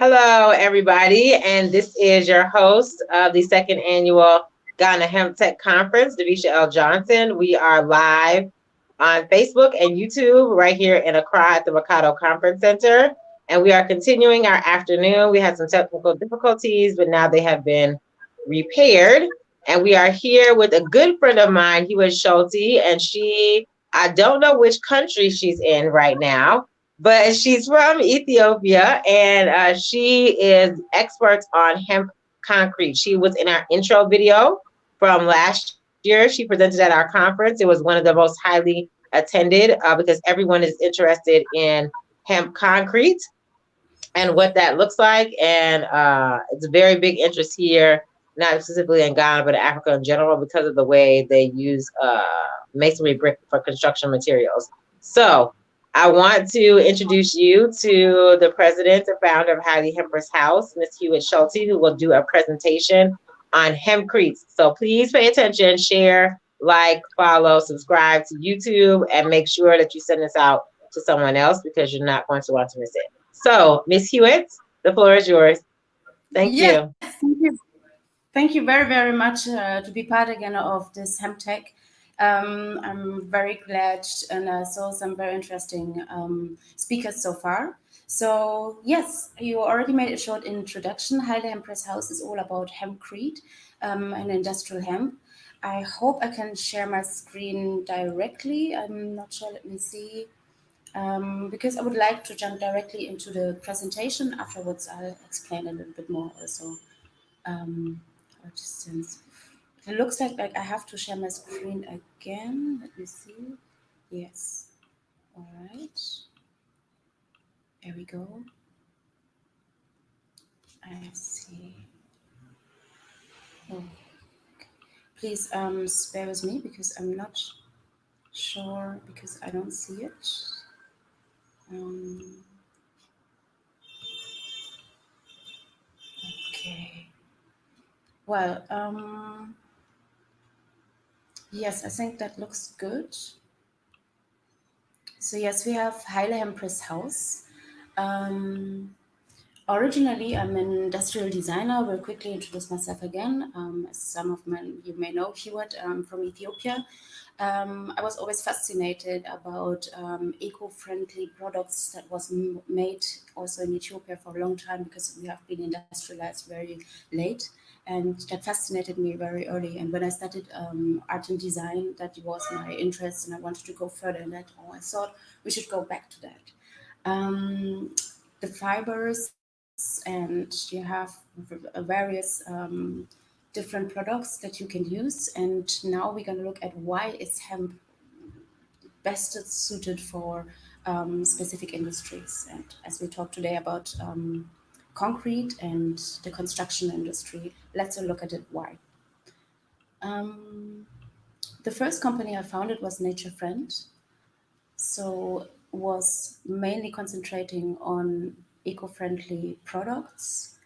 Hello, everybody, and this is your host of the second annual Ghana Hemptech Conference, Devisha L. Johnson. We are live on Facebook and YouTube right here in Accra at the Mikaddo Conference Center, and we are continuing our afternoon. We had some technical difficulties, but now they have been repaired, and we are here with a good friend of mine, Hewitt Schulte, and I don't know which country she's in right now, but she's from Ethiopia, and she is expert on hemp concrete. She was in our intro video from last year. She presented at our conference. It was one of the most highly attended because everyone is interested in hemp concrete and what that looks like. And it's a very big interest here, not specifically in Ghana, but in Africa in general, because of the way they use masonry brick for construction materials. So I want to introduce you to the president and founder of Highly Hempers House, Ms. Hewitt Schulte, who will do a presentation on hempcrete. So please pay attention, share, like, follow, subscribe to YouTube, and make sure that you send this out to someone else because you're not going to want to miss it. So, Miss Hewitt, the floor is yours. Thank Yes, you. thank you very, very much to be part again of this Hemptech. I'm very glad, and I saw some very interesting speakers so far. So yes, you already made a short introduction. Highly Hempers House is all about hempcrete and industrial hemp. I hope I can share my screen directly. I'm not sure. Let me see. Because I would like to jump directly into the presentation. Afterwards, I'll explain a little bit more also. Our distance. It looks like I have to share my screen again. Let me see. Yes. All right. There we go. I see. Oh, please bear with me because I'm not sure because I don't see it. Um, okay. Well, yes, I think that looks good. So yes, we have Haile Hempress House. Um, Originally, I'm an industrial designer. Will quickly introduce myself again. As some of you may know, Hewitt from Ethiopia. I was always fascinated about eco-friendly products that was made also in Ethiopia for a long time because we have been industrialized very late, and that fascinated me very early. And when I started art and design, that was my interest, and I wanted to go further in that. Oh, I thought we should go back to that. The fibers and you have various different products that you can use, and now we're going to look at why is hemp best suited for specific industries. And as we talk today about concrete and the construction industry, let's look at it why. um, the first company I founded was Nature Friend, so was mainly concentrating on eco-friendly products.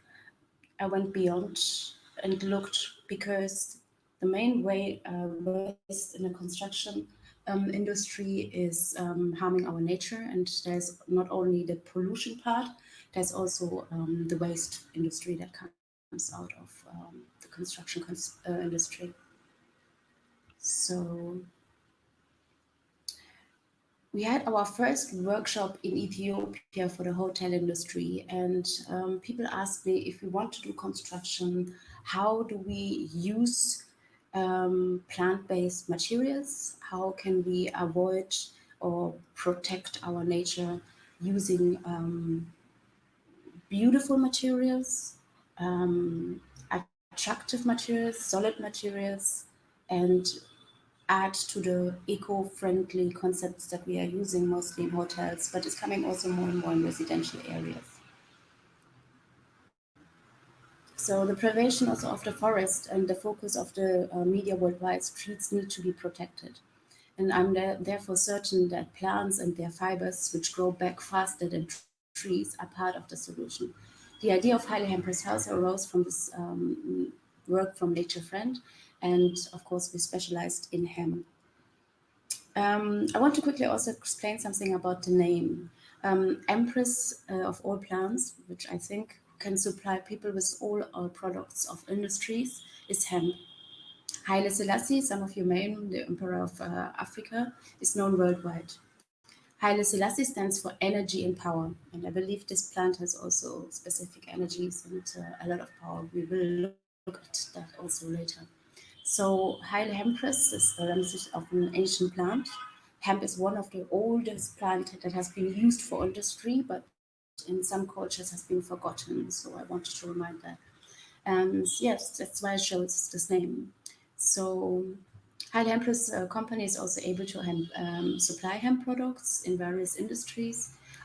I went beyond and looked because the main way waste in the construction industry is harming our nature, and there's not only the pollution part, there's also the waste industry that comes out of the construction industry. So we had our first workshop in Ethiopia for the hotel industry, and people asked me if we want to do construction, how do we use plant-based materials? How can we avoid or protect our nature using beautiful materials, attractive materials, solid materials, and add to the eco-friendly concepts that we are using mostly in hotels, but it's coming also more and more in residential areas. So the preservation also of the forest and the focus of the media worldwide, trees need to be protected. And I'm therefore certain that plants and their fibers, which grow back faster than trees, are part of the solution. The idea of Highly Hempress House arose from this work from Nature Friend, and of course we specialized in hemp. I want to quickly also explain something about the name. Empress of all plants, which I think can supply people with all our products of industries is hemp. Haile Selassie, some of you may know, the Emperor of Africa, is known worldwide. Haile Selassie stands for energy and power, and I believe this plant has also specific energies and a lot of power. We will look at that also later. So Haile Hempress is the reminiscence of an ancient plant. Hemp is one of the oldest plant that has been used for industry, but in some cultures has been forgotten. So I wanted to remind that. And yes, that's why it shows this name. So High Hempress company is also able to supply hemp products in various industries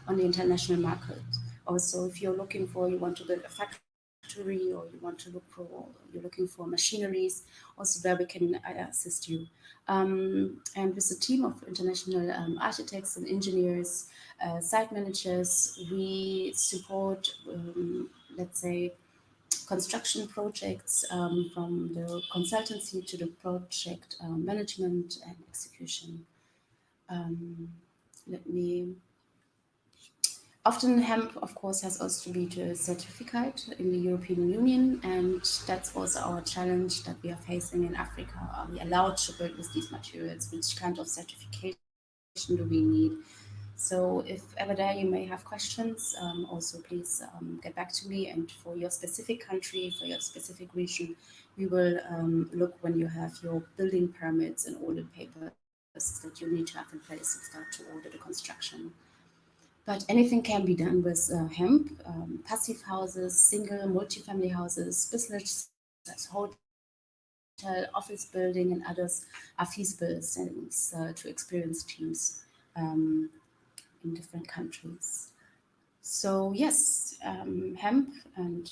on the international market. Also, if you're looking for, you want to build a factory or you want to look for, you're looking for machineries, also there we can assist you. And with a team of international architects and engineers, site managers, we support, let's say, construction projects from the consultancy to the project management and execution. Um, Let me. Often hemp, of course, has also to be to a certificate in the European Union, and that's also our challenge that we are facing in Africa. Are we allowed to build with these materials? Which kind of certification do we need? So if ever there you may have questions, also please get back to me. And for your specific country, for your specific region, we will look when you have your building permits and all the papers that you need to have in place to start to order the construction. But anything can be done with hemp, passive houses, single, multi-family houses, businesses, hotel, office building, and others are feasible things to experience teams um, in different countries. So yes, hemp and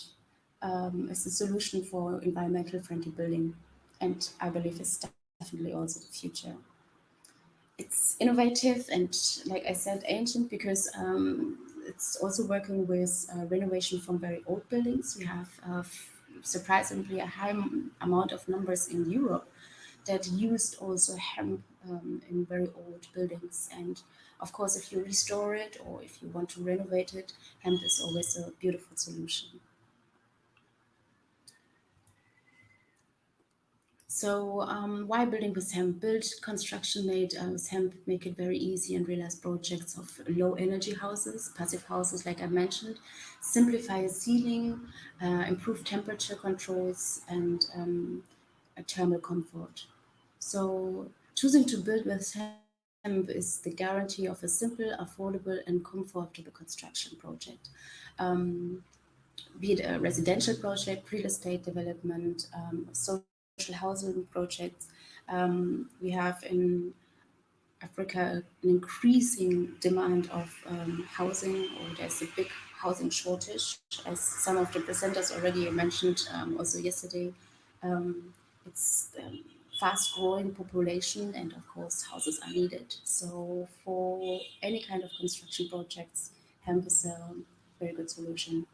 is a solution for environmental friendly building, and I believe it's definitely also the future. It's innovative and, like I said, ancient because it's also working with renovation from very old buildings. We have surprisingly a high amount of numbers in Europe that used also hemp in very old buildings. And of course, if you restore it or if you want to renovate it, hemp is always a beautiful solution. So why building with hemp? Build construction made with hemp make it very easy and realize projects of low energy houses, passive houses, like I mentioned, simplify sealing, improve temperature controls, and a thermal comfort. So choosing to build with hemp is the guarantee of a simple, affordable, and comfortable construction project. Um, be it a residential project, real estate development, social housing projects. We have in Africa an increasing demand of housing, or there's a big housing shortage, as some of the presenters already mentioned also yesterday. Um, it's fast growing population, and of course, houses are needed. So, for any kind of construction projects, hemp is a very good solution.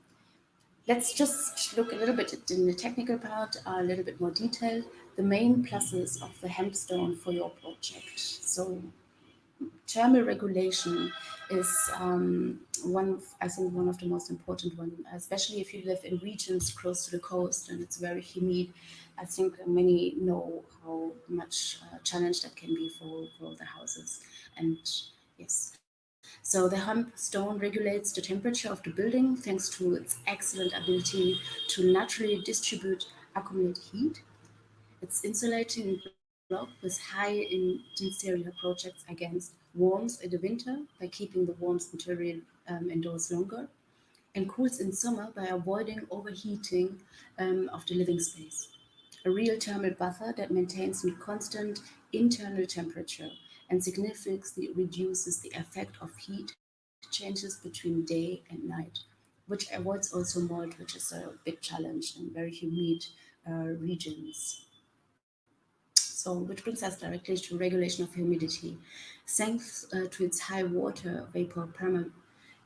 Let's just look a little bit at in the technical part, a little bit more detailed. The main pluses of the hemp stone for your project. So thermal regulation is I think, one of the most important one, especially if you live in regions close to the coast and it's very humid. I think many know how much challenge that can be for the houses. And yes, so the hemp stone regulates the temperature of the building thanks to its excellent ability to naturally distribute accumulated heat. It's insulating in block with high interior projects against warmth in the winter by keeping the warmth material indoors longer, and cools in summer by avoiding overheating of the living space. A real thermal buffer that maintains a constant internal temperature and significantly reduces the effect of heat changes between day and night, which avoids also mold, which is a big challenge in very humid regions. So, which brings us directly to regulation of humidity. Thanks to its high water vapor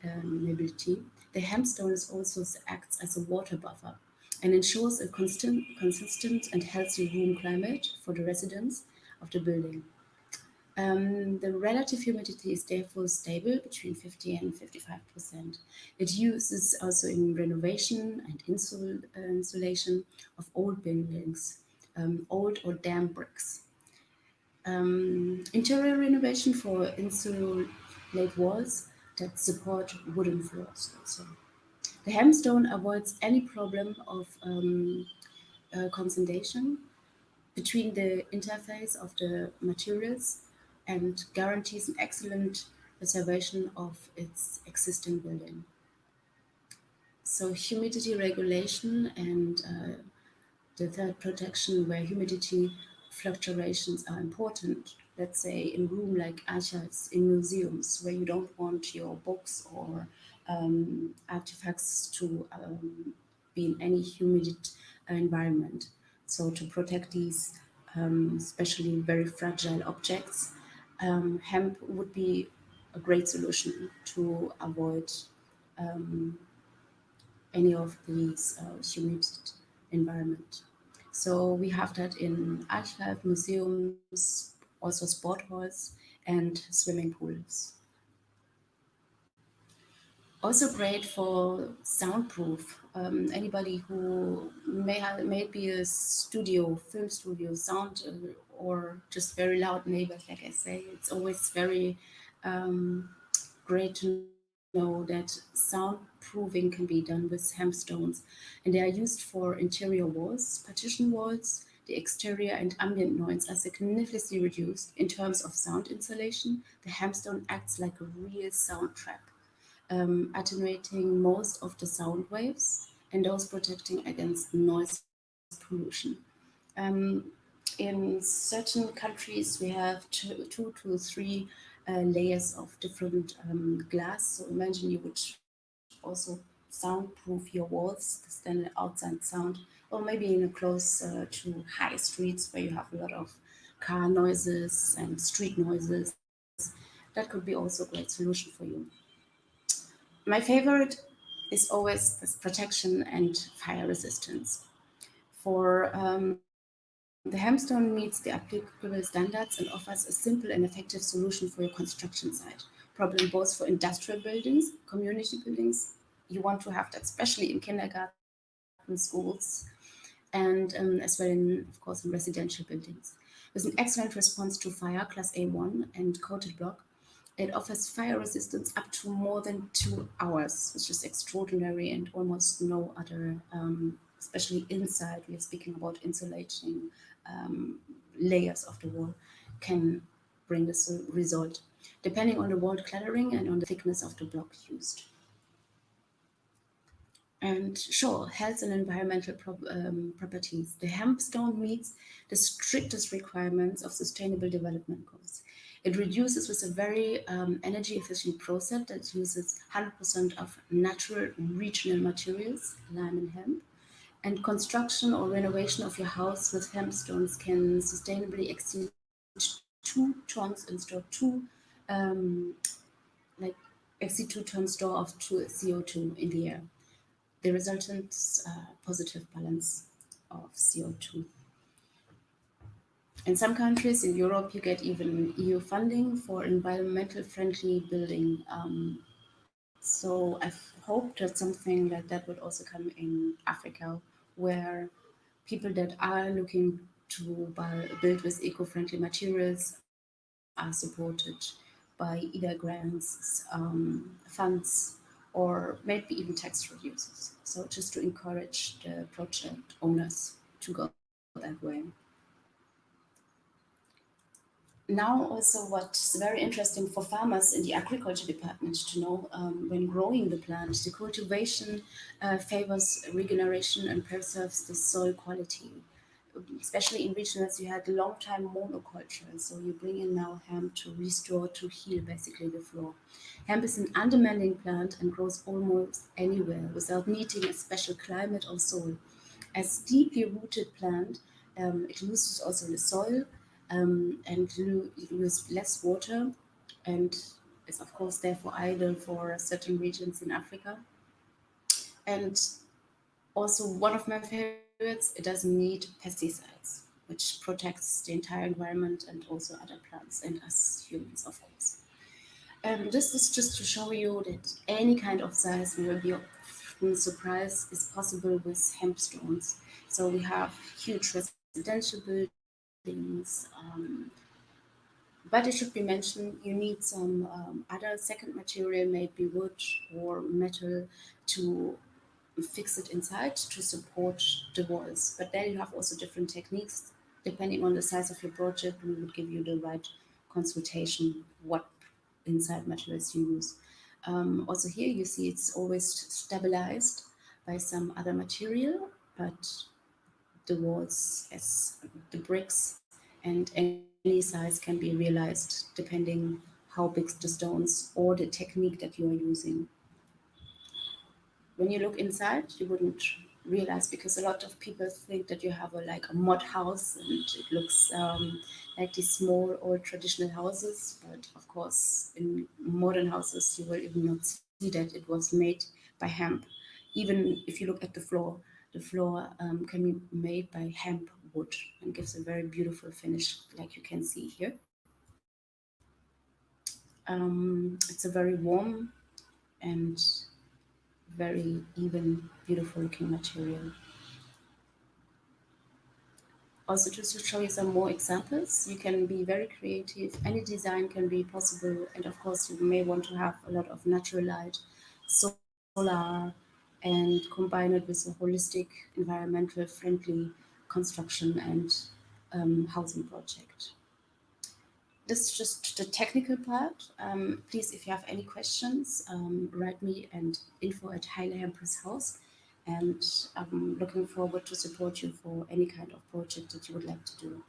permeability, the hempstone is also acts as a water buffer and ensures a consistent and healthy room climate for the residents of the building. The relative humidity is therefore stable between 50 and 55%. It uses also in renovation and insulation of old buildings, old or damp bricks. Interior renovation for insulate walls that support wooden floors also. The hemstone avoids any problem of condensation between the interface of the materials and guarantees an excellent preservation of its existing building. So humidity regulation and the third protection where humidity fluctuations are important. Let's say in room like archives in museums where you don't want your books or artifacts to be in any humid environment. So to protect these especially very fragile objects, hemp would be a great solution to avoid any of these humid environment. So we have that in archive, museums, also sport halls, and swimming pools. Also great for soundproof. Anybody who may be a studio, film studio, sound, or just very loud neighbors, like I say, it's always very great to know that soundproofing can be done with hemstones, and they are used for interior walls, partition walls. The exterior and ambient noise are significantly reduced in terms of sound insulation. The hemstone acts like a real sound trap, attenuating most of the sound waves and those protecting against noise pollution. Um, in certain countries, we have two to three layers of different glass. So imagine you would also soundproof your walls, the standard outside sound, or maybe in a close to high streets where you have a lot of car noises and street noises. That could be also a great solution for you. My favorite is always this protection and fire resistance. For the hemstone meets the applicable standards and offers a simple and effective solution for your construction site. Problem both for industrial buildings, community buildings. You want to have that, especially in kindergarten, schools, and as well in, of course, in residential buildings. With an excellent response to fire, class A1 and coated block, it offers fire resistance up to more than 2 hours, which is extraordinary and almost no other, especially inside, we are speaking about insulating layers of the wall, can bring this result, depending on the wall cladding and on the thickness of the block used. And sure, health and environmental properties. The hempstone meets the strictest requirements of sustainable development goals. It reduces with a very energy efficient process that uses 100% of natural regional materials, lime and hemp. And construction or renovation of your house with hempstones can sustainably exceed 2 tons and store um, like exceed 2 tons store of CO2 in the air. The resultant positive balance of CO2. In some countries in Europe, you get even EU funding for environmental friendly building. So I hope that something like that would also come in Africa, where people that are looking to build with eco-friendly materials are supported by either grants, funds, or maybe even tax reduces. So just to encourage the project owners to go that way. Now, also, what's very interesting for farmers in the agriculture department to know, when growing the plant, the cultivation favors regeneration and preserves the soil quality. Especially in regions you had long time monoculture, so you bring in now hemp to restore, to heal basically the flora. Hemp is an undemanding plant and grows almost anywhere without needing a special climate or soil. As deeply rooted plant, it loses also the soil, and use less water, and is of course therefore ideal for certain regions in Africa. And also one of my favorites, it doesn't need pesticides. which protects the entire environment and also other plants and us humans, of course. This is just to show you that any kind of size you will be often surprised is possible with hemp stones. So we have huge residential buildings, but it should be mentioned you need some other second material, maybe wood or metal, to fix it inside to support the walls. But then you have also different techniques. Depending on the size of your project, we would give you the right consultation, what inside materials you use. Also here you see it's always stabilized by some other material, but the walls as the bricks and any size can be realized depending how big the stones or the technique that you are using. When you look inside, you wouldn't realize, because a lot of people think that you have like a mud house and it looks like these small old traditional houses. But of course, in modern houses, you will even not see that it was made by hemp. Even if you look at the floor can be made by hemp wood and gives a very beautiful finish, like you can see here. It's a very warm and very even, beautiful looking material. Also, just to show you some more examples, you can be very creative. Any design can be possible, and of course, you may want to have a lot of natural light, solar, and combine it with a holistic, environmental friendly construction and housing project. This is just the technical part. Please, if you have any questions, write me and info at Heile Hempress House. And I'm looking forward to support you for any kind of project that you would like to do.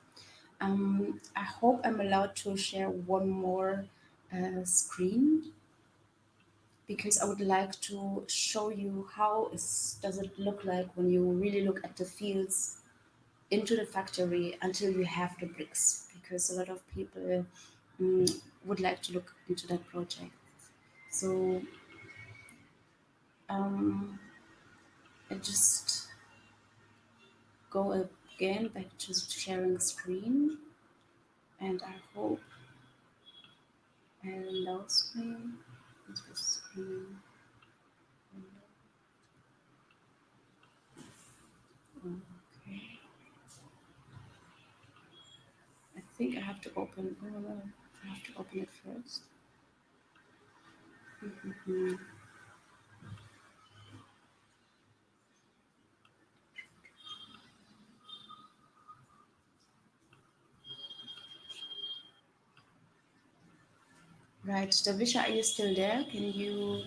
I hope I'm allowed to share one more screen, because I would like to show you how does it look like when you really look at the fields into the factory until you have the bricks, because a lot of people would like to look into that project. So um, I just go again back to sharing screen, and I hope it allows me into the screen. Okay, I think I have to open. Oh no, I have to open it first. Mhm. Right, Davisha, are you still there? Can you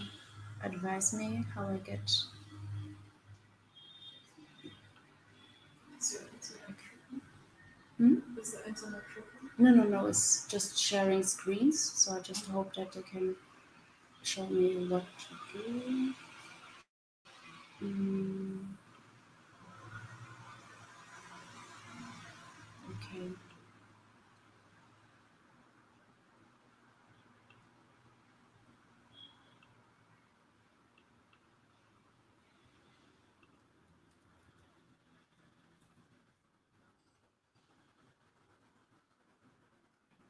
advise me how I get? Is your internet tripping? Hmm? Is the internet tripping? No. It's just sharing screens. So I just hope that they can show me what to do. Mm, okay.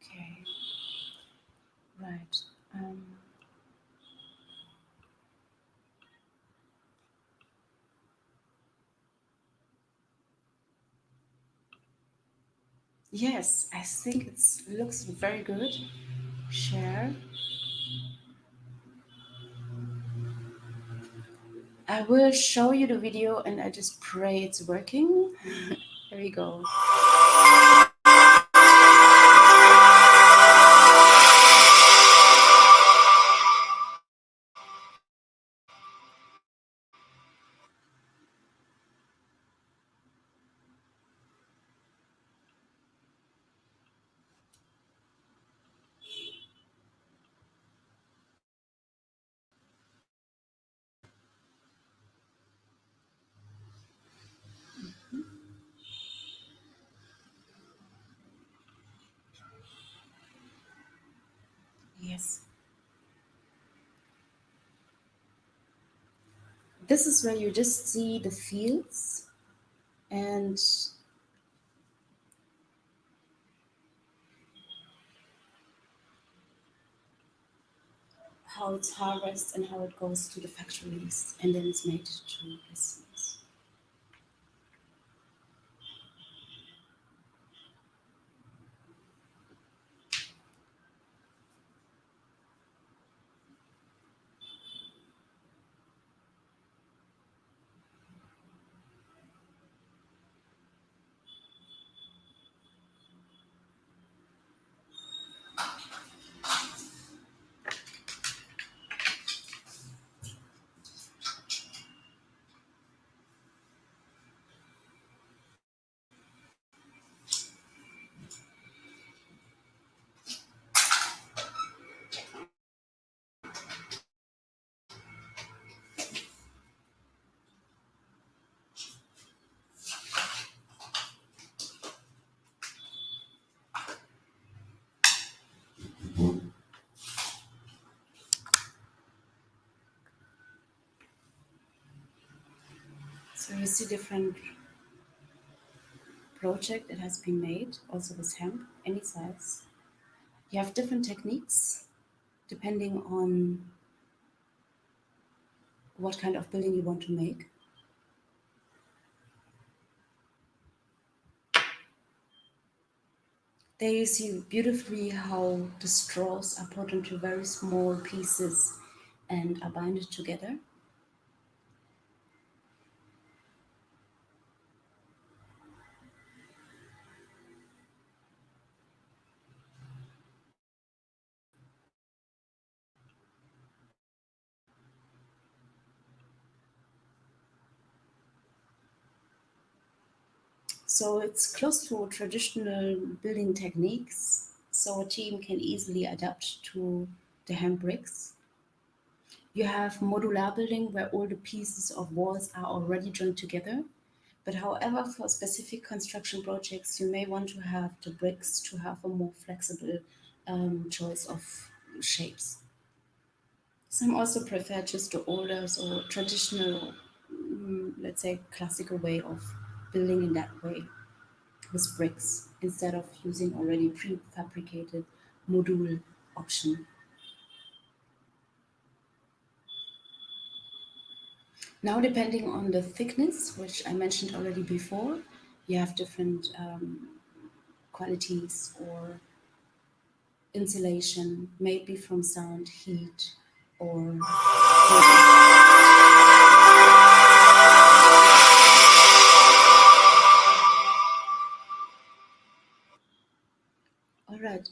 Okay. Right. Um, yes, I think it looks very good. Share. I will show you the video and I just pray it's working. There we go. Yes. This is where you just see the fields, and how it's harvested and how it goes to the factories and then it's made to customers. So you see different project that has been made, also with hemp, any size. You have different techniques depending on what kind of building you want to make. There you see beautifully how the straws are put into very small pieces and are binded together. So it's close to traditional building techniques, so a team can easily adapt to the hemp bricks. You have modular building where all the pieces of walls are already joined together. But however, for specific construction projects, you may want to have the bricks to have a more flexible choice of shapes. Some also prefer just the older or traditional, let's say, classical way of building in that way with bricks instead of using already prefabricated module option. Now, depending on the thickness, which I mentioned already before, you have different qualities or insulation, maybe from sound, heat, or all right.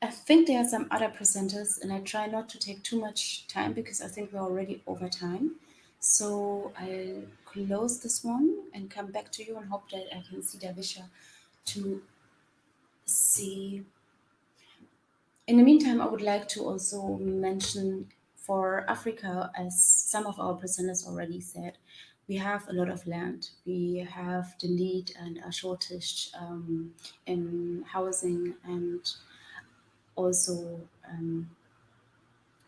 I think there are some other presenters, and I try not to take too much time because I think we're already over time. So I'll close this one and come back to you and hope that I can see Davisha to see. In the meantime, I would like to also mention for Africa, as some of our presenters already said, we have a lot of land. We have the need and a shortage in housing and also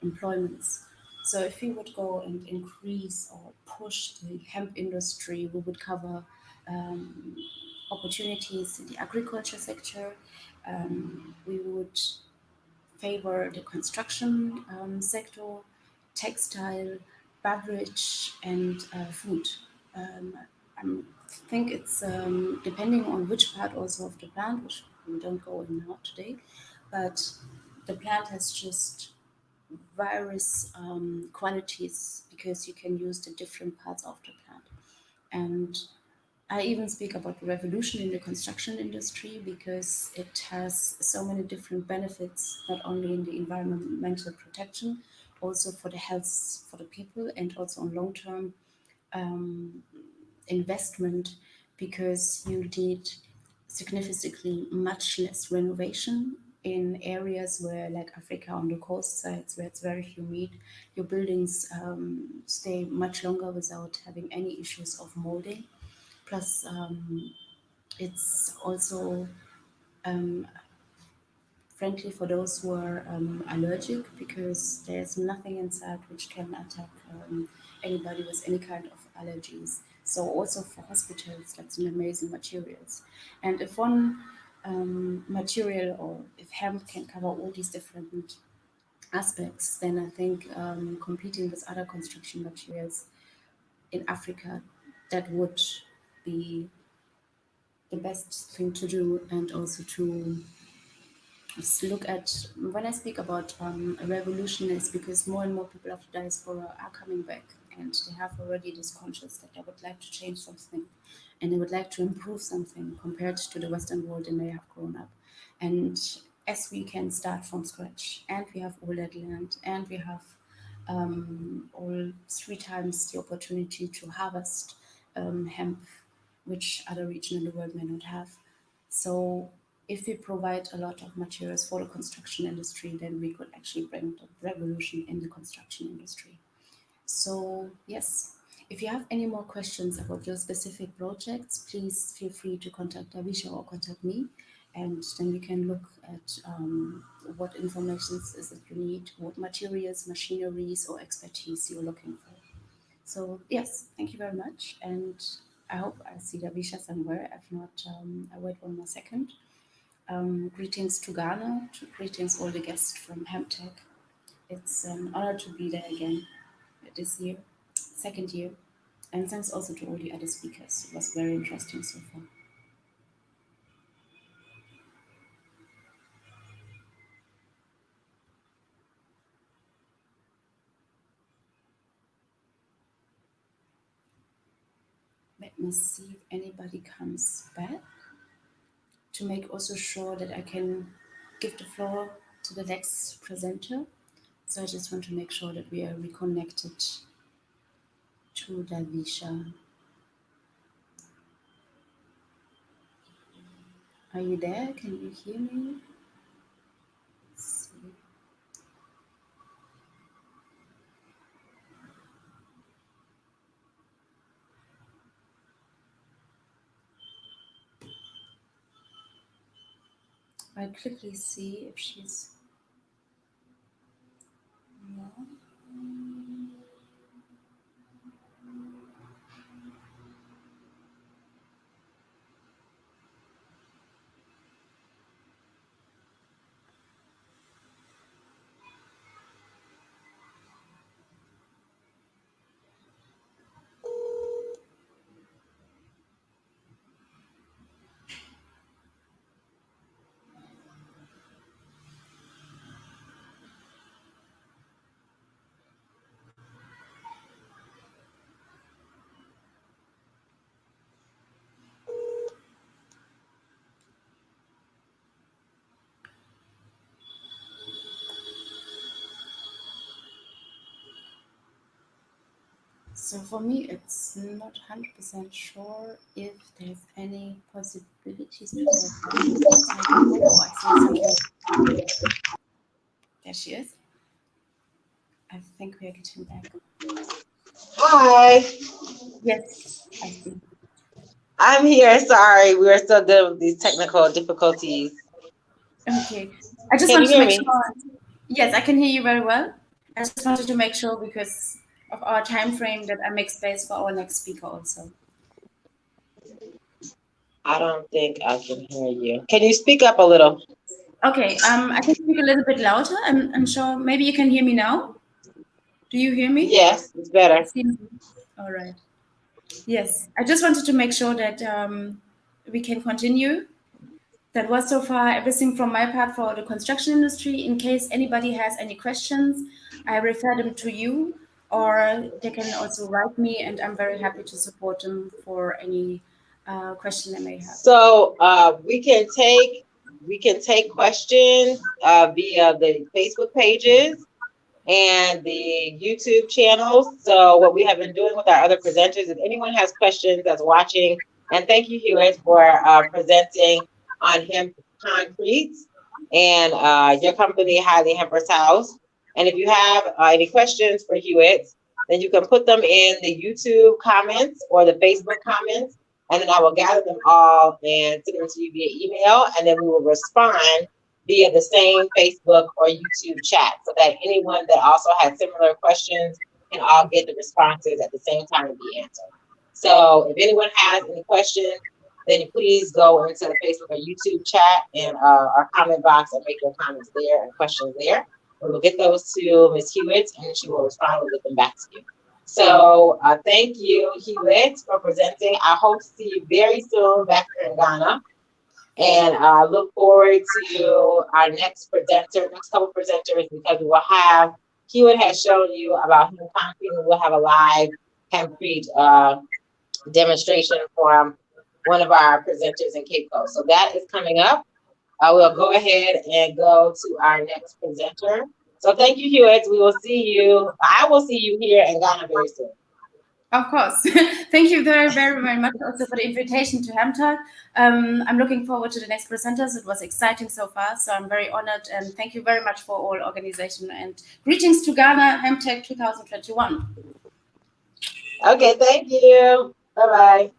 employments. So if we would go and increase or push the hemp industry, we would cover um, opportunities in the agriculture sector. We would favor the construction sector, textile, beverage, and food. Um, I think it's depending on which part also of the plant, which we don't go in now today, but the plant has just various qualities because you can use the different parts of the plant. And I even speak about the revolution in the construction industry because it has so many different benefits, not only in the environmental protection, also for the health for the people, and also on long term um, investment because you need significantly much less renovation in areas where, like Africa, on the coast sides where it's very humid, your buildings stay much longer without having any issues of molding. Plus, it's also um, friendly for those who are allergic because there's nothing inside which can attack anybody with any kind of allergies. So also for hospitals, that's an amazing materials. And if one material or if hemp can cover all these different aspects, then I think competing with other construction materials in Africa, that would be the best thing to do, and also to look at, when I speak about a revolution, is because more and more people of the diaspora are coming back, and they have already this conscious that they would like to change something, and they would like to improve something compared to the Western world they may have grown up. And as we can start from scratch, and we have all that land, and we have all 3 times the opportunity to harvest hemp, which other region in the world may not have. So if we provide a lot of materials for the construction industry, then we could actually bring the revolution in the construction industry. So yes, if you have any more questions about your specific projects, please feel free to contact Avisha or contact me, and then we can look at what information is it you need, what materials, machineries, or expertise you're looking for. So yes, thank you very much, and I hope I see Davisha somewhere. If not, I wait 1 more second. Greetings to Ghana, greetings all the guests from Hemptech. It's an honor to be there again this year, second year, and thanks also to all the other speakers. It was very interesting so far. Let me see if anybody comes back, to make also sure that I can give the floor to the next presenter. So I just want to make sure that we are reconnected to Davisha. Are you there? Can you hear me? Let's see. I'll quickly see if she's. No. So for me, it's not 100% sure if there's any possibilities to go back. I don't know. Oh, I see something. There she is. I think we are getting back. Hi, Yes, I see. I'm here. Sorry, we are still dealing with these technical difficulties. Okay. I just Can you wanted to hear make me? sure. Yes, I can hear you very well. I just wanted to make sure, because of our time frame, that I make space for our next speaker also. I don't think I can hear you. Can you speak up a little? Okay, I can speak a little bit louder. I'm sure maybe you can hear me now. Do you hear me? Yes, it's better. It seems. All right. Yes, I just wanted to make sure that we can continue. That was so far everything from my part for the construction industry. In case anybody has any questions, I refer them to you, or they can also write me, and I'm very happy to support them for any question they may have. So we can take questions via the Facebook pages and the YouTube channels. So what we have been doing with our other presenters, if anyone has questions that's watching, and thank you, Hewitt, for presenting on hemp concretes and your company, Highly Hempers House. And if you have any questions for Hewitt, then you can put them in the YouTube comments or the Facebook comments, and then I will gather them all and send them to you via email, and then we will respond via the same Facebook or YouTube chat, so that anyone that also has similar questions can all get the responses at the same time and be answered. So if anyone has any questions, then please go into the Facebook or YouTube chat and our comment box and make your comments there and questions there. We will get those to Ms. Hewitt, and she will respond and get them back to you. So thank you, Hewitt, for presenting. I hope to see you very soon back here in Ghana. And I look forward to our next presenter, next couple presenters, because we will have, Hewitt has shown you about heme concrete, and we'll have a live concrete demonstration from one of our presenters in Cape Coast. So that is coming up. I will go ahead and go to our next presenter. So thank you, Hewitt. We will see you. I will see you here in Ghana very soon. Of course. Thank you very, very, very much also for the invitation to Hemptech. I'm looking forward to the next presenters. It was exciting so far, so I'm very honored, and thank you very much for all organization, and greetings to Ghana Hemptech 2021. Okay, thank you. Bye-bye.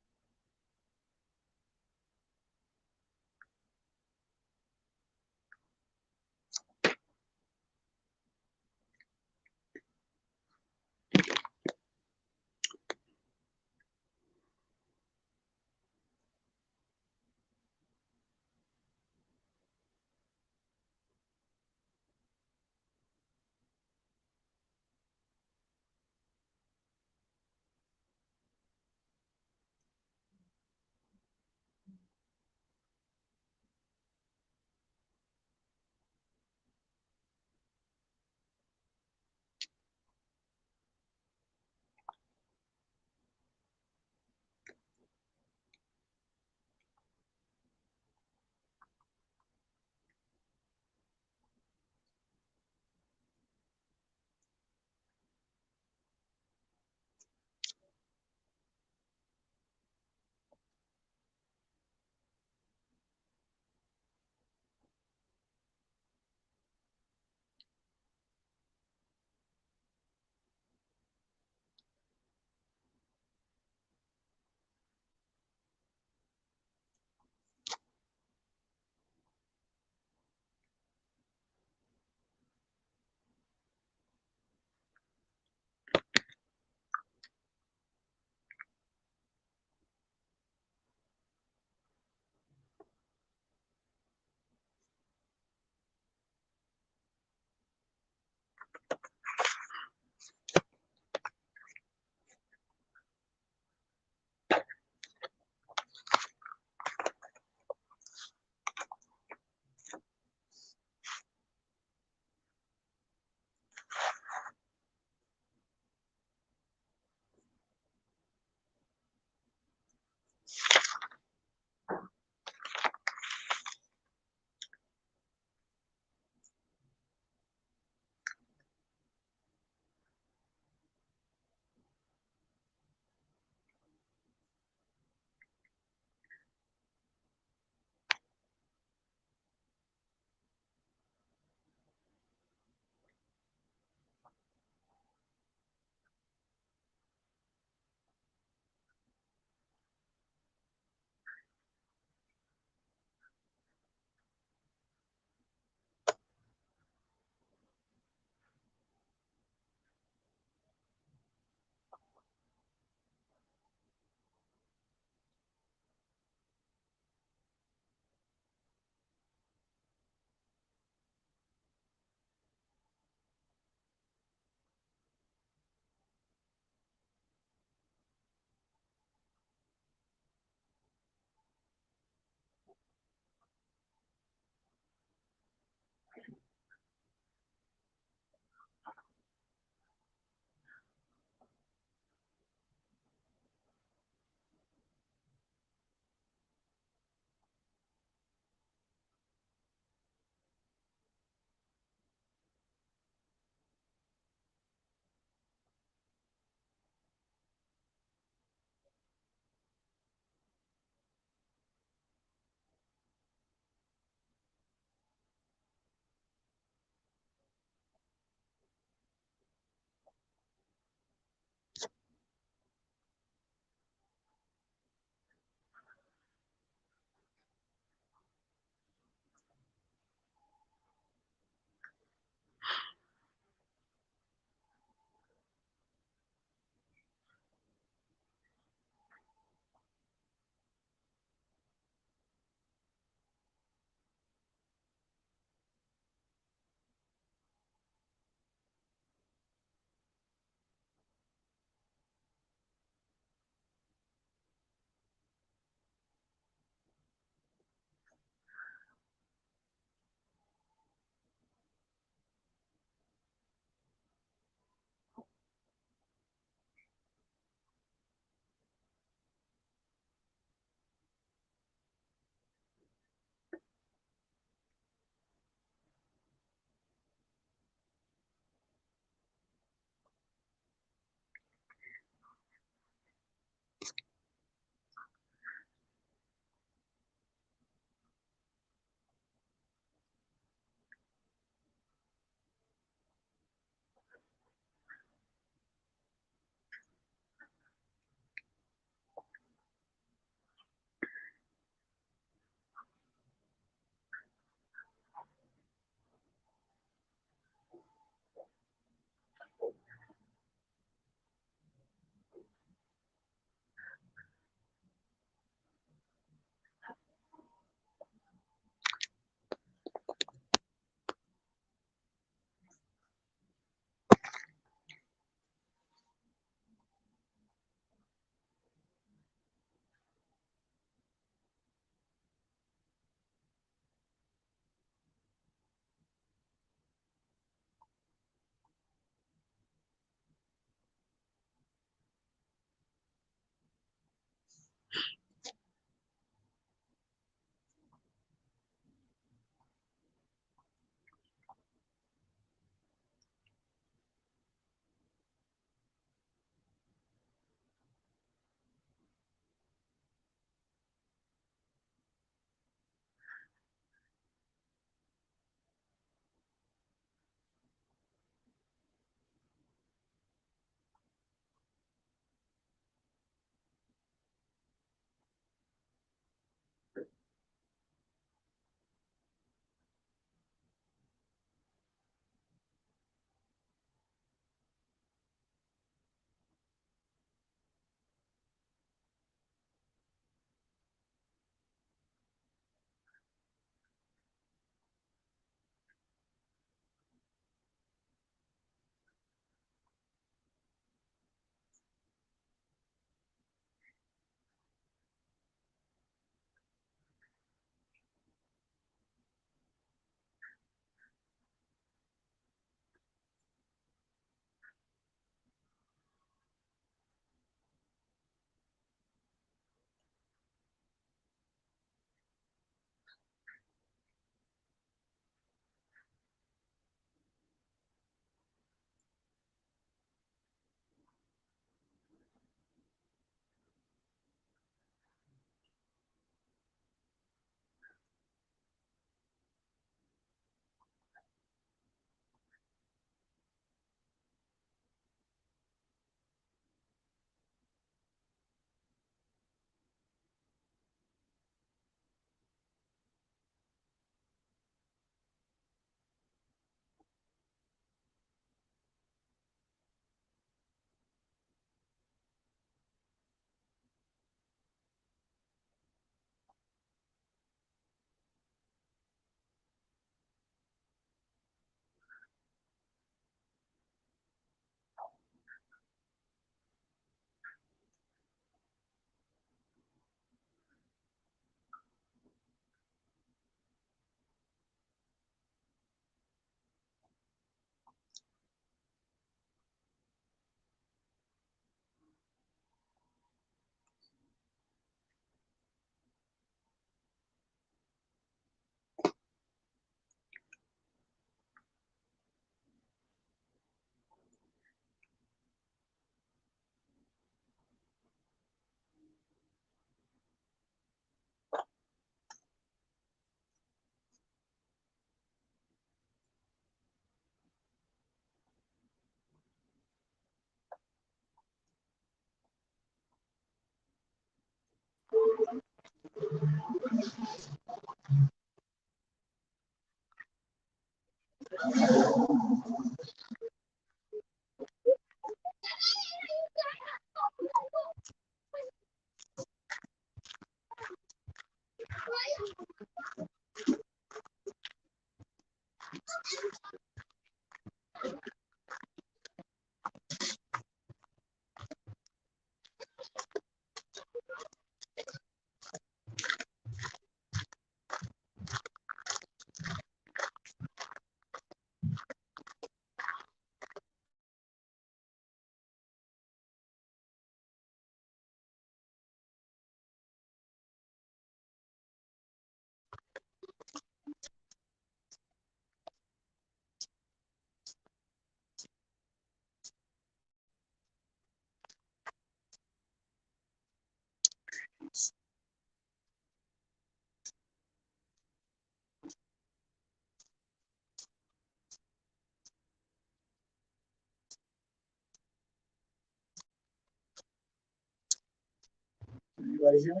Anybody hear me?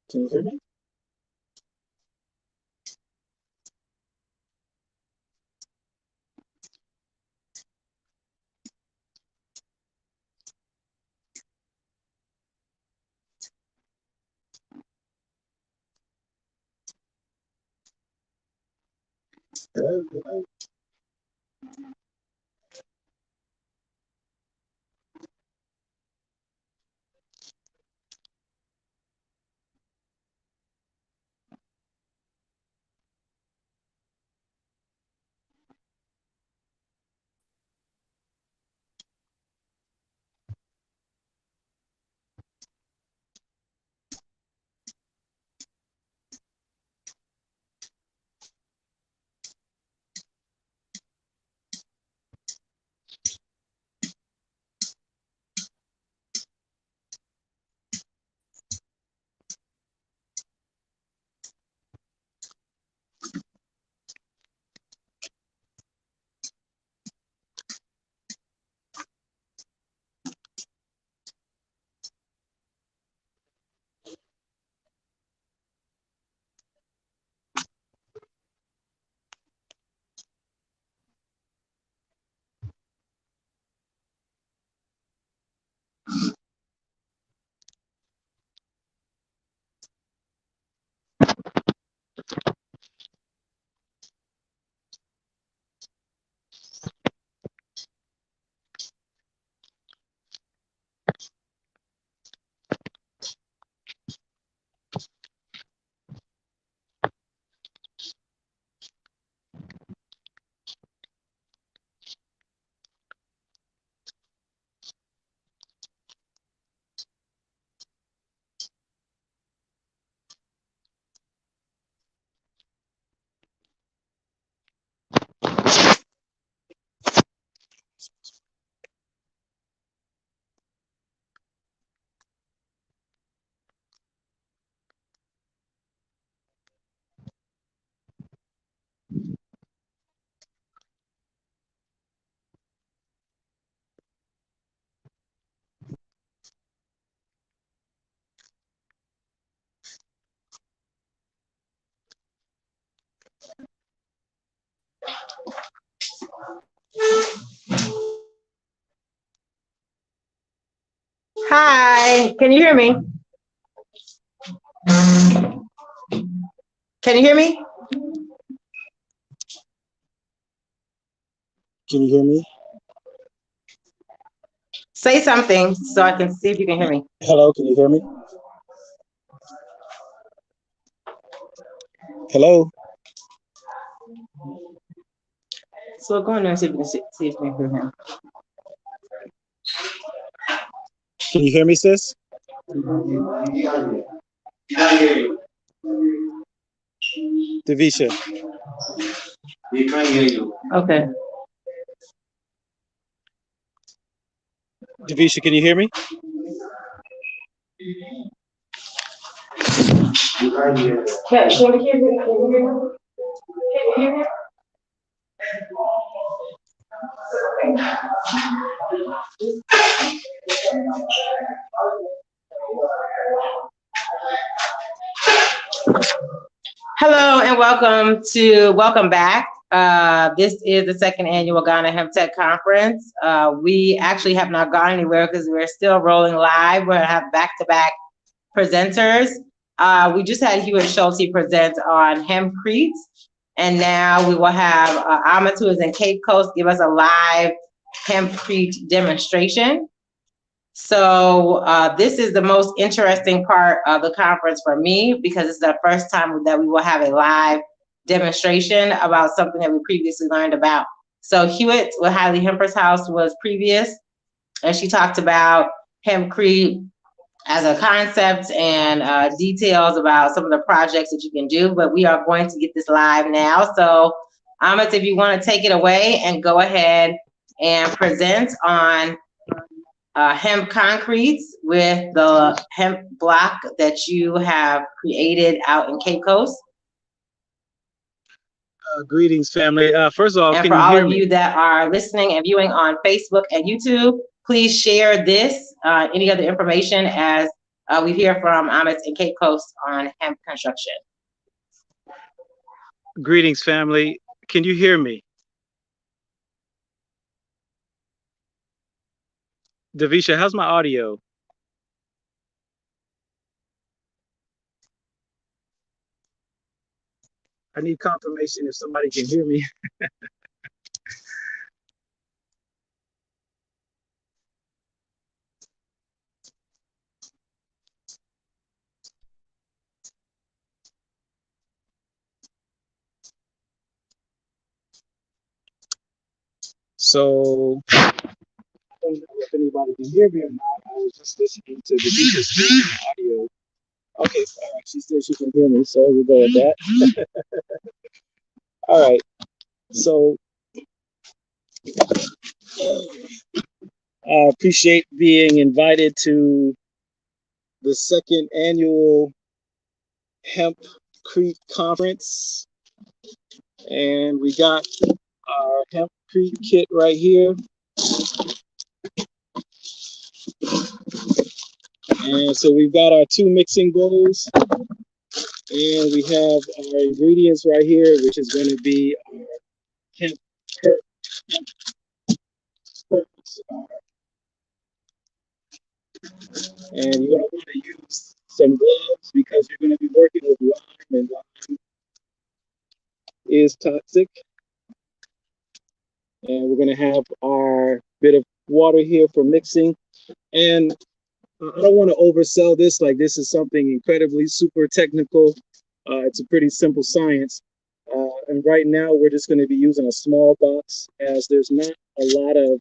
Can you hear me? Hello? Hello? Hi, can you hear me? Can you hear me? Can you hear me? Say something so I can see if you can hear me. Hello, can you hear me? Hello? So go in there and see if you can see if you can hear him. Can you hear me, sis? Davisha, Okay. Davisha, can you hear me? Can you hear me? Hello and welcome back. This is the second annual Ghana Hemptech Conference. We actually have not gone anywhere because we're still rolling live. We're gonna have back-to-back presenters. We just had Hewitt Schulte present on hempcrete, and now we will have Ahmed, who is in Cape Coast, give us a live hempcrete demonstration. So this is the most interesting part of the conference for me because it's the first time that we will have a live demonstration about something that we previously learned about. So Hewitt with Highly Hempers House was previous, and she talked about hempcrete as a concept and details about some of the projects that you can do, but we are going to get this live now. So Ahmed, if you want to take it away and go ahead and present on hemp concretes with the hemp block that you have created out in Cape Coast. Greetings, family. First of all, And can for you all hear of me? you that are listening and viewing on Facebook and YouTube, please share this, any other information as we hear from Ahmed in Cape Coast on hemp construction. Greetings, family. Can you hear me? Davisha, how's my audio? I need confirmation if somebody can hear me. So I don't know if anybody can hear me or not. I was just listening to Davisha's speaking audio. Okay, all right. She said she can hear me, so we'll go with that. All right. So I appreciate being invited to the second annual Hempcrete Conference. And we got our Hempcrete kit right here. And so we've got our 2 mixing bowls. And we have our ingredients right here, which is going to be our hemp purpose. And you're going to want to use some gloves because you're going to be working with lime, and lime is toxic. And we're going to have our bit of water here for mixing. And I don't want to oversell this, like this is something incredibly super technical. It's a pretty simple science. And right now we're just going to be using a small box as there's not a lot of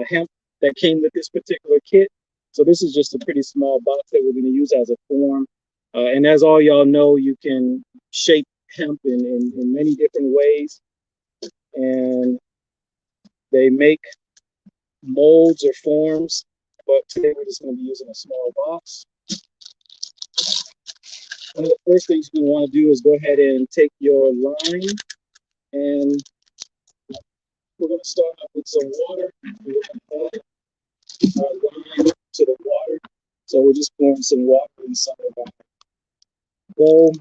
hemp that came with this particular kit. So this is just a pretty small box that we're going to use as a form. And as all y'all know, you can shape hemp in many different ways. And they make molds or forms, but today we're just going to be using a small box. One of the first things we want to do is go ahead and take your lime, and we're going to start off with some water. We're going to add our lime to the water. So we're just pouring some water inside of our bowl.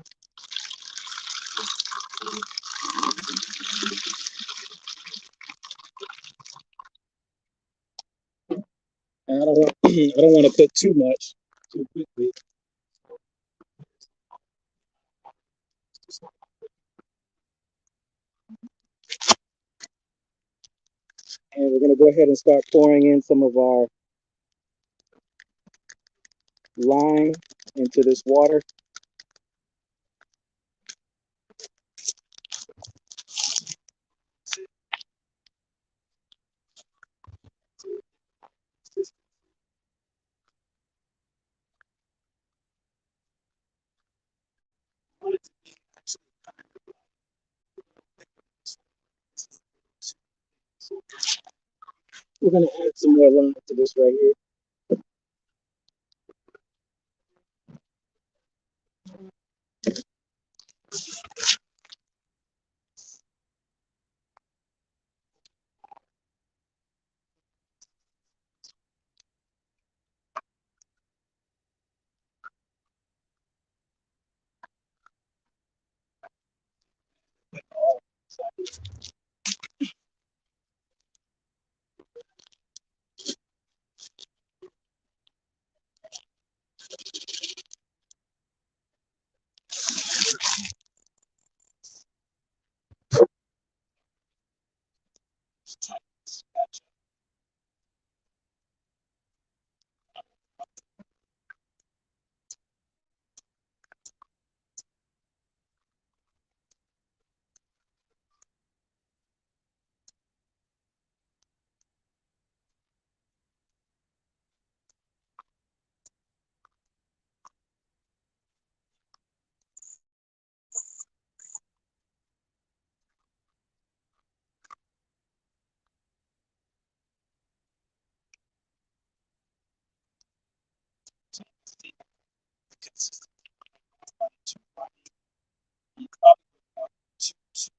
And I don't want I don't want to put too much too quickly. And we're going to go ahead and start pouring in some of our lime into this water. We're going to add some more lime to this right here. Too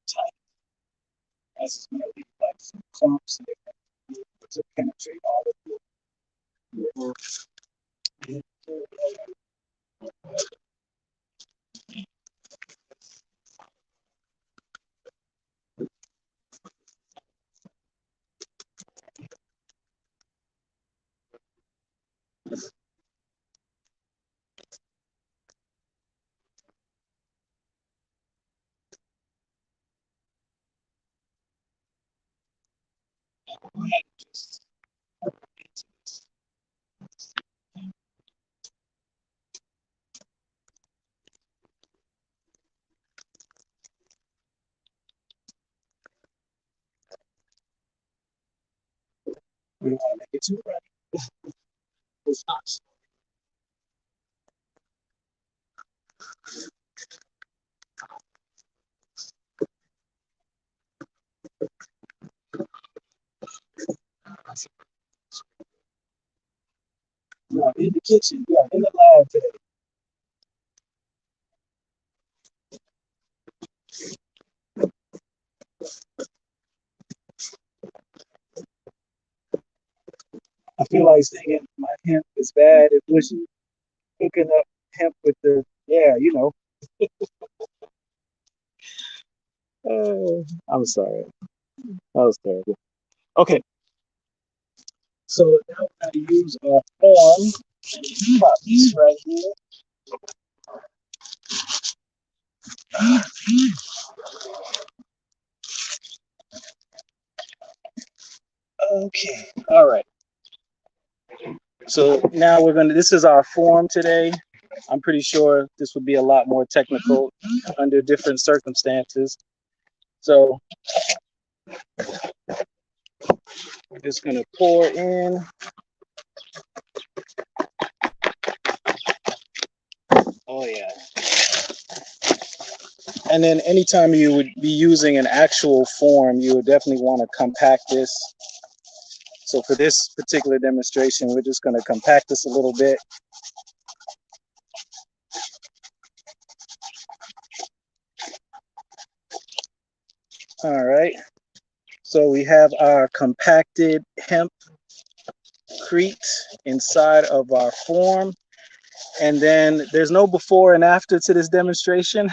tight, as it's going to leave like some clumps to penetrate all of your we don't want to make it too runny. It's not. We are in the kitchen. We are in the lab today. I feel like saying my hemp is bad and bushy. Cooking up hemp with the, yeah, you know. I'm sorry. That was terrible. Okay, so now we're going to use our form. Pop this right here. Okay, all right. So now we're gonna, this is our form today. I'm pretty sure this would be a lot more technical under different circumstances. So we're just gonna pour in. Oh yeah. And then anytime you would be using an actual form, you would definitely want to compact this. So for this particular demonstration, we're just gonna compact this a little bit. All right. So we have our compacted hempcrete inside of our form. And then there's no before and after to this demonstration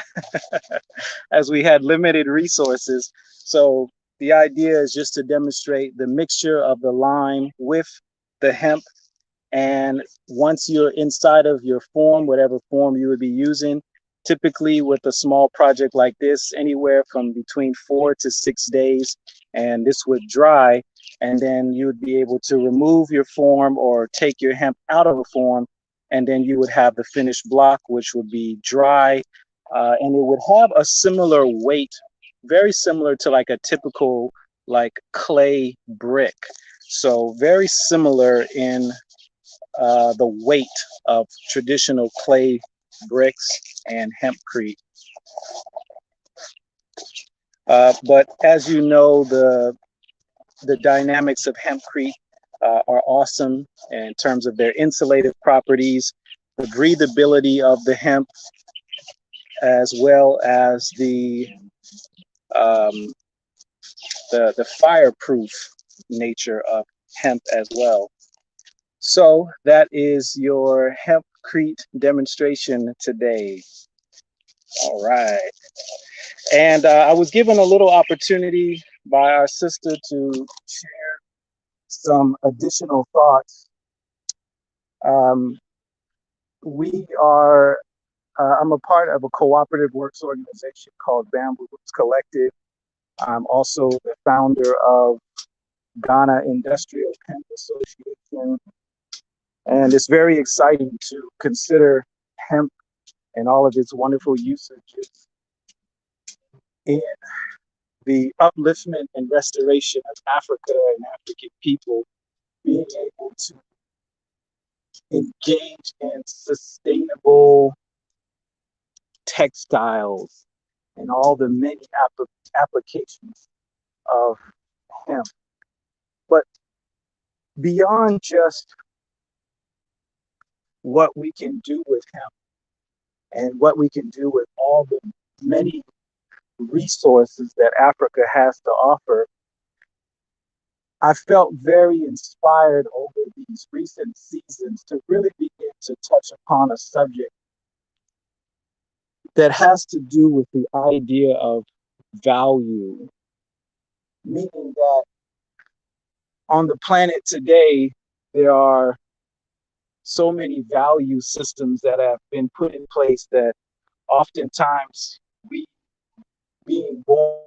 as we had limited resources. So the idea is just to demonstrate the mixture of the lime with the hemp. And once you're inside of your form, whatever form you would be using, typically with a small project like this, anywhere from between 4 to 6 days, and this would dry. And then you would be able to remove your form or take your hemp out of a form. And then you would have the finished block, which would be dry. And it would have a similar weight, very similar to like a typical like clay brick. So very similar in the weight of traditional clay bricks and hempcrete. But as you know, the dynamics of hempcrete are awesome in terms of their insulative properties, the breathability of the hemp, as well as um, the fireproof nature of hemp as well. So that is your hempcrete demonstration today. All right. And I was given a little opportunity by our sister to share some additional thoughts. We are, I'm a part of a cooperative works organization called Bamboo Roots Collective. I'm also the founder of Ghana Industrial Hemp Association. And it's very exciting to consider hemp and all of its wonderful usages in the upliftment and restoration of Africa and African people being able to engage in sustainable textiles and all the many applications of hemp. But beyond just what we can do with hemp and what we can do with all the many resources that Africa has to offer, I felt very inspired over these recent seasons to really begin to touch upon a subject that has to do with the idea of value, meaning that on the planet today, there are so many value systems that have been put in place that oftentimes we, being born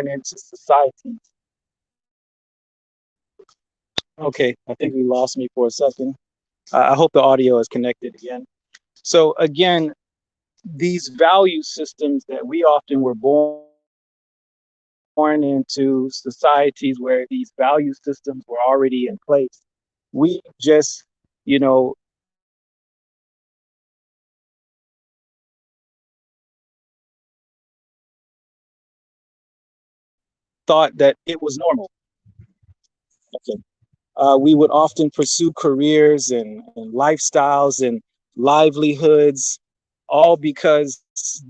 into society. Okay, I think we lost me for a second. I hope the audio is connected again. So again, these value systems that we often were born into societies where these value systems were already in place. We just, you know, thought that it was normal. Okay. We would often pursue careers and lifestyles and livelihoods, all because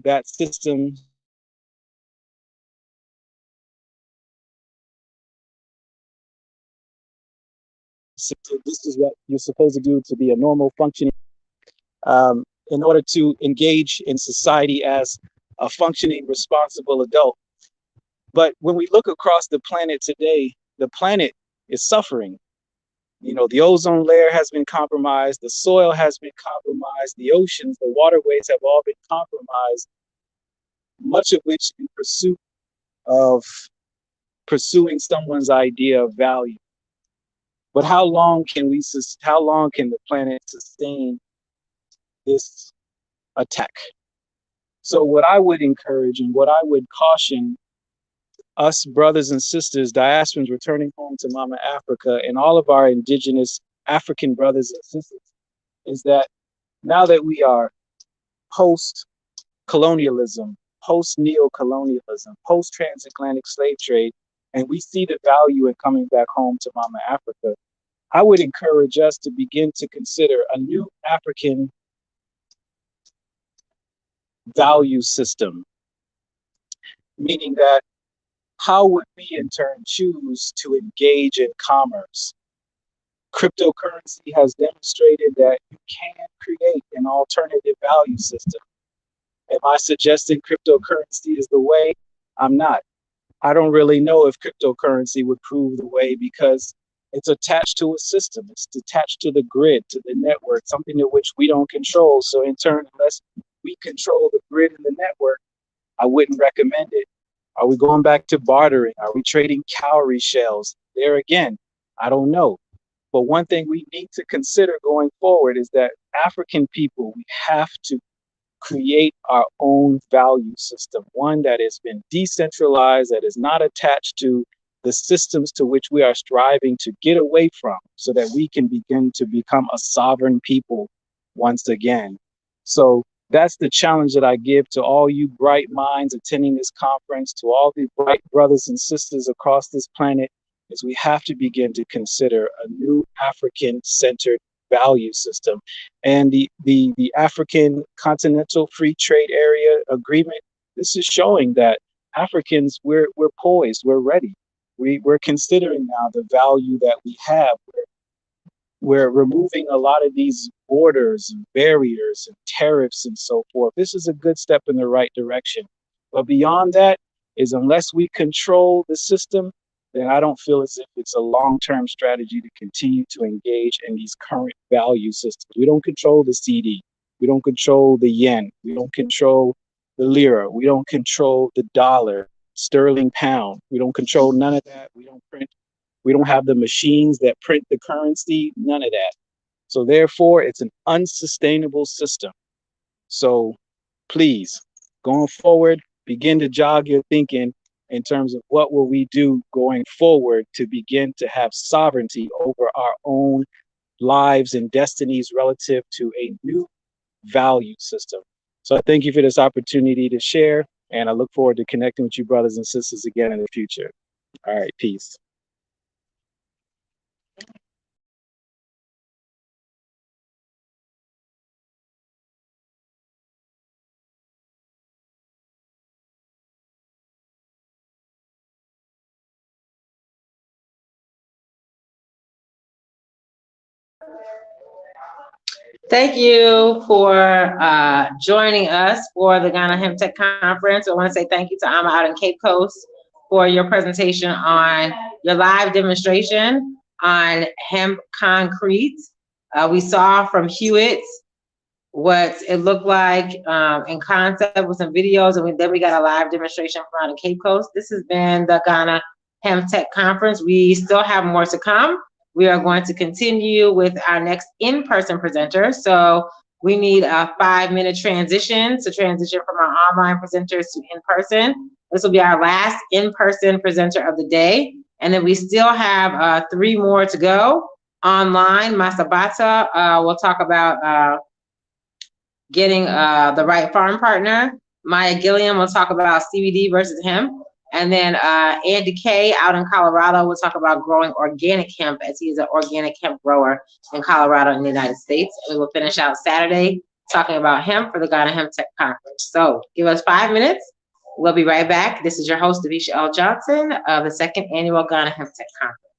that system said this is what you're supposed to do to be a normal functioning, in order to engage in society as a functioning, responsible adult. But when we look across the planet today, the planet is suffering. You know, the ozone layer has been compromised, the soil has been compromised, the oceans, the waterways have all been compromised, much of which in pursuit of pursuing someone's idea of value. But how long can the planet sustain this attack? So what I would encourage and what I would caution us brothers and sisters, diasporans returning home to Mama Africa, and all of our indigenous African brothers and sisters, is that now that we are post-colonialism, post-neo-colonialism, post-transatlantic slave trade, and we see the value in coming back home to Mama Africa, I would encourage us to begin to consider a new African value system, meaning that how would we in turn choose to engage in commerce? Cryptocurrency has demonstrated that you can create an alternative value system. Am I suggesting cryptocurrency is the way? I'm not. I don't really know if cryptocurrency would prove the way because it's attached to a system. It's attached to the grid, to the network, something in which we don't control. So in turn, unless we control the grid and the network, I wouldn't recommend it. Are we going back to bartering? Are we trading cowrie shells? There again, I don't know. But one thing we need to consider going forward is that African people, we have to create our own value system, one that has been decentralized, that is not attached to the systems to which we are striving to get away from, so that we can begin to become a sovereign people once again. So that's the challenge that I give to all you bright minds attending this conference, to all the bright brothers and sisters across this planet, is we have to begin to consider a new African-centered value system. And the African Continental Free Trade Area Agreement, this is showing that Africans, we're poised, we're ready. We're considering now the value that we have. We're removing a lot of these borders and barriers and tariffs and so forth. This is a good step in the right direction. But beyond that is unless we control the system, then I don't feel as if it's a long-term strategy to continue to engage in these current value systems. We don't control the CD. We don't control the yen. We don't control the lira. We don't control the dollar, sterling pound. We don't control none of that. We don't have the machines that print the currency, none of that. So therefore, it's an unsustainable system. So please, going forward, begin to jog your thinking in terms of what will we do going forward to begin to have sovereignty over our own lives and destinies relative to a new value system. So I thank you for this opportunity to share, and I look forward to connecting with you brothers and sisters again in the future. All right, peace. Thank you for joining us for the Ghana Hemptech Conference. I want to say thank you to Amma out in Cape Coast for your presentation on your live demonstration on hemp concrete. We saw from Hewitt what it looked like in concept with some videos, and then we got a live demonstration from out in Cape Coast. This has been the Ghana Hemptech Conference. We still have more to come. We are going to continue with our next in-person presenter. So we need a 5-minute transition to transition from our online presenters to in-person. This will be our last in-person presenter of the day. And then we still have 3 more to go. Online, Masabata will talk about getting the right farm partner. Maya Gilliam will talk about CBD versus hemp. And then Andy Kay out in Colorado will talk about growing organic hemp, as he is an organic hemp grower in Colorado in the United States. And we will finish out Saturday talking about hemp for the Ghana Hemptech Conference. So give us 5 minutes. We'll be right back. This is your host, Davisha L. Johnson of the 2nd Annual Ghana Hemptech Conference.